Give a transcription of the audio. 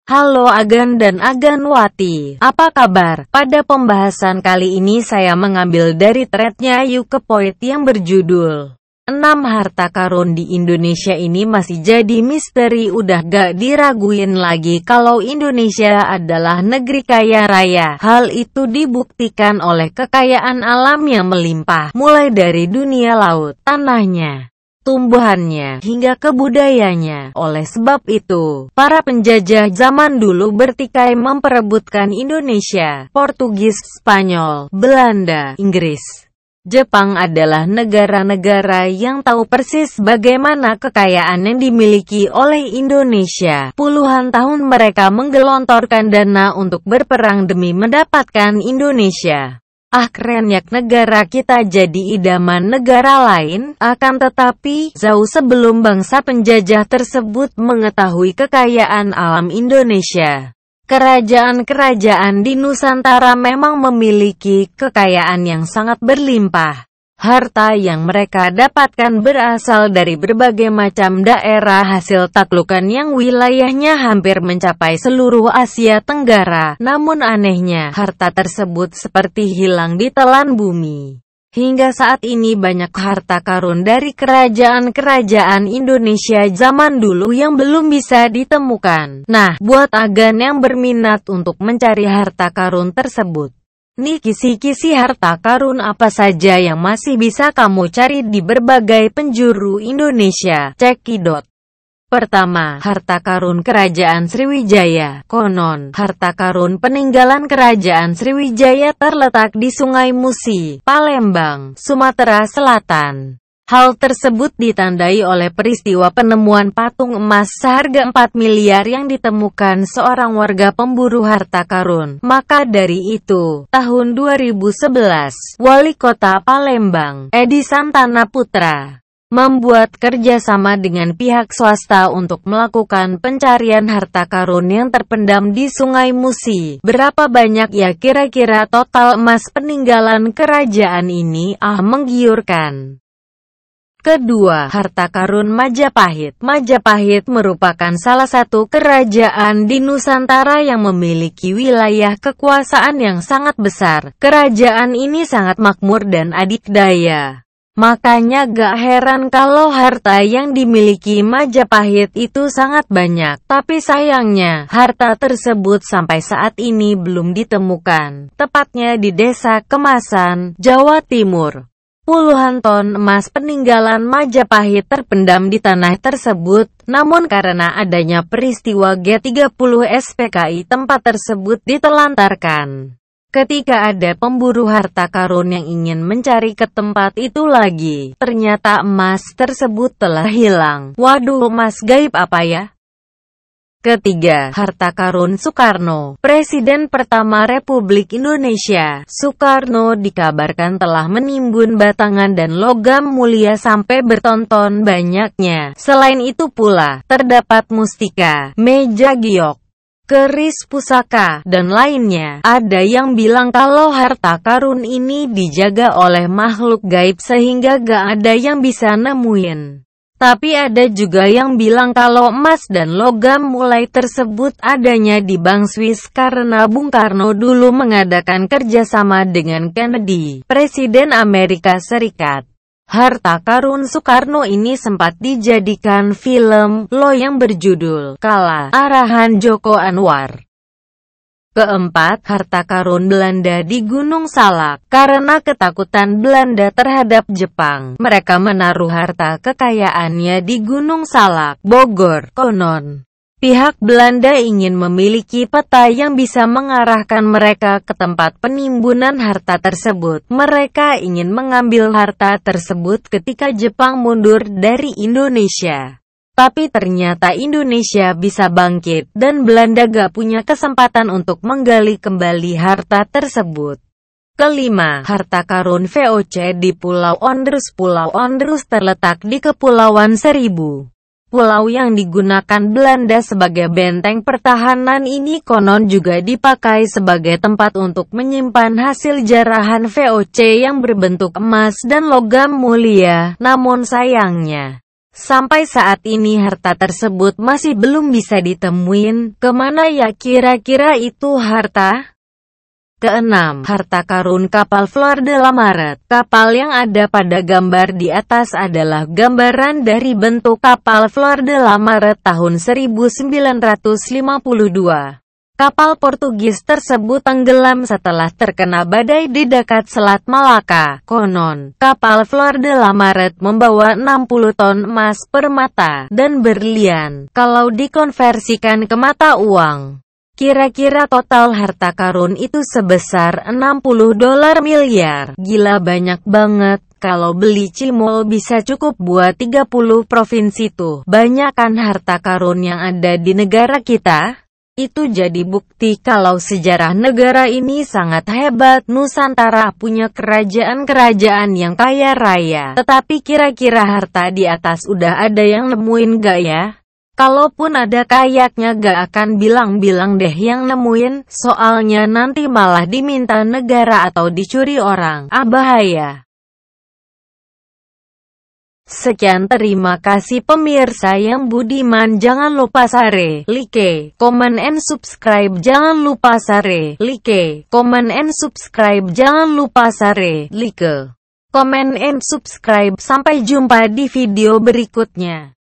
Halo Agan dan Aganwati, apa kabar? Pada pembahasan kali ini saya mengambil dari threadnya Yukepoint yang berjudul 6 harta karun di Indonesia ini masih jadi misteri. Udah gak diraguin lagi kalau Indonesia adalah negeri kaya raya. Hal itu dibuktikan oleh kekayaan alam yang melimpah, mulai dari dunia laut, tanahnya, tumbuhannya, hingga kebudayanya. Oleh sebab itu, para penjajah zaman dulu bertikai memperebutkan Indonesia. Portugis, Spanyol, Belanda, Inggris, Jepang adalah negara-negara yang tahu persis bagaimana kekayaan yang dimiliki oleh Indonesia. Puluhan tahun mereka menggelontorkan dana untuk berperang demi mendapatkan Indonesia. Kerennya negara kita jadi idaman negara lain. Akan tetapi, jauh sebelum bangsa penjajah tersebut mengetahui kekayaan alam Indonesia, kerajaan-kerajaan di Nusantara memang memiliki kekayaan yang sangat berlimpah. Harta yang mereka dapatkan berasal dari berbagai macam daerah hasil taklukan yang wilayahnya hampir mencapai seluruh Asia Tenggara. Namun anehnya, harta tersebut seperti hilang di telan bumi. Hingga saat ini banyak harta karun dari kerajaan-kerajaan Indonesia zaman dulu yang belum bisa ditemukan. Nah, buat Agan yang berminat untuk mencari harta karun tersebut, nih kisi-kisi harta karun apa saja yang masih bisa kamu cari di berbagai penjuru Indonesia. Cekidot. Pertama, harta karun Kerajaan Sriwijaya. Konon, harta karun peninggalan Kerajaan Sriwijaya terletak di Sungai Musi, Palembang, Sumatera Selatan. Hal tersebut ditandai oleh peristiwa penemuan patung emas seharga 4 miliar yang ditemukan seorang warga pemburu harta karun. Maka dari itu, tahun 2011, Wali Kota Palembang, Edi Santana Putra, membuat kerjasama dengan pihak swasta untuk melakukan pencarian harta karun yang terpendam di Sungai Musi. Berapa banyak ya kira-kira total emas peninggalan kerajaan ini? Menggiurkan. Kedua, harta karun Majapahit. Majapahit merupakan salah satu kerajaan di Nusantara yang memiliki wilayah kekuasaan yang sangat besar. Kerajaan ini sangat makmur dan adidaya. Makanya gak heran kalau harta yang dimiliki Majapahit itu sangat banyak. Tapi sayangnya, harta tersebut sampai saat ini belum ditemukan. Tepatnya di Desa Kemasan, Jawa Timur. Puluhan ton emas peninggalan Majapahit terpendam di tanah tersebut. Namun karena adanya peristiwa G30 SPKI, tempat tersebut ditelantarkan. Ketika ada pemburu harta karun yang ingin mencari ke tempat itu lagi, ternyata emas tersebut telah hilang. Waduh, emas gaib apa ya? Ketiga, harta karun Soekarno. Presiden pertama Republik Indonesia, Soekarno, dikabarkan telah menimbun batangan dan logam mulia sampai bertonton banyaknya. Selain itu pula, terdapat mustika, meja giok, keris pusaka, dan lainnya. Ada yang bilang kalau harta karun ini dijaga oleh makhluk gaib sehingga gak ada yang bisa nemuin. Tapi ada juga yang bilang kalau emas dan logam mulai tersebut adanya di Bank Swiss karena Bung Karno dulu mengadakan kerjasama dengan Kennedy, Presiden Amerika Serikat. Harta karun Soekarno ini sempat dijadikan film Lo yang berjudul Kala, arahan Joko Anwar. Keempat, harta karun Belanda di Gunung Salak. Karena ketakutan Belanda terhadap Jepang, mereka menaruh harta kekayaannya di Gunung Salak, Bogor. Konon, pihak Belanda ingin memiliki peta yang bisa mengarahkan mereka ke tempat penimbunan harta tersebut. Mereka ingin mengambil harta tersebut ketika Jepang mundur dari Indonesia. Tapi ternyata Indonesia bisa bangkit, dan Belanda gak punya kesempatan untuk menggali kembali harta tersebut. Kelima, harta karun VOC di Pulau Ondrus. Pulau Ondrus terletak di Kepulauan Seribu. Pulau yang digunakan Belanda sebagai benteng pertahanan ini konon juga dipakai sebagai tempat untuk menyimpan hasil jarahan VOC yang berbentuk emas dan logam mulia. Namun sayangnya, Sampai saat ini harta tersebut masih belum bisa ditemuin. Kemana ya kira-kira itu harta? Keenam, harta karun kapal Flor de la Maret. Kapal yang ada pada gambar di atas adalah gambaran dari bentuk kapal Flor de la Maret tahun 1952. Kapal Portugis tersebut tenggelam setelah terkena badai di dekat Selat Malaka. Konon, kapal Flor de la Maret membawa 60 ton emas, permata, dan berlian. Kalau dikonversikan ke mata uang, kira-kira total harta karun itu sebesar 60 dolar miliar. Gila, banyak banget. Kalau beli cimol bisa cukup buat 30 provinsi tuh. Banyak kan harta karun yang ada di negara kita? Itu jadi bukti kalau sejarah negara ini sangat hebat. Nusantara punya kerajaan-kerajaan yang kaya raya. Tetapi kira-kira harta di atas udah ada yang nemuin gak ya? Kalaupun ada kayaknya gak akan bilang-bilang deh yang nemuin. Soalnya nanti malah diminta negara atau dicuri orang. Bahaya. Sekian, terima kasih pemirsa yang budiman. Jangan lupa share, like, comment and subscribe. Jangan lupa share, like, comment and subscribe. Jangan lupa share, like, comment and subscribe. Sampai jumpa di video berikutnya.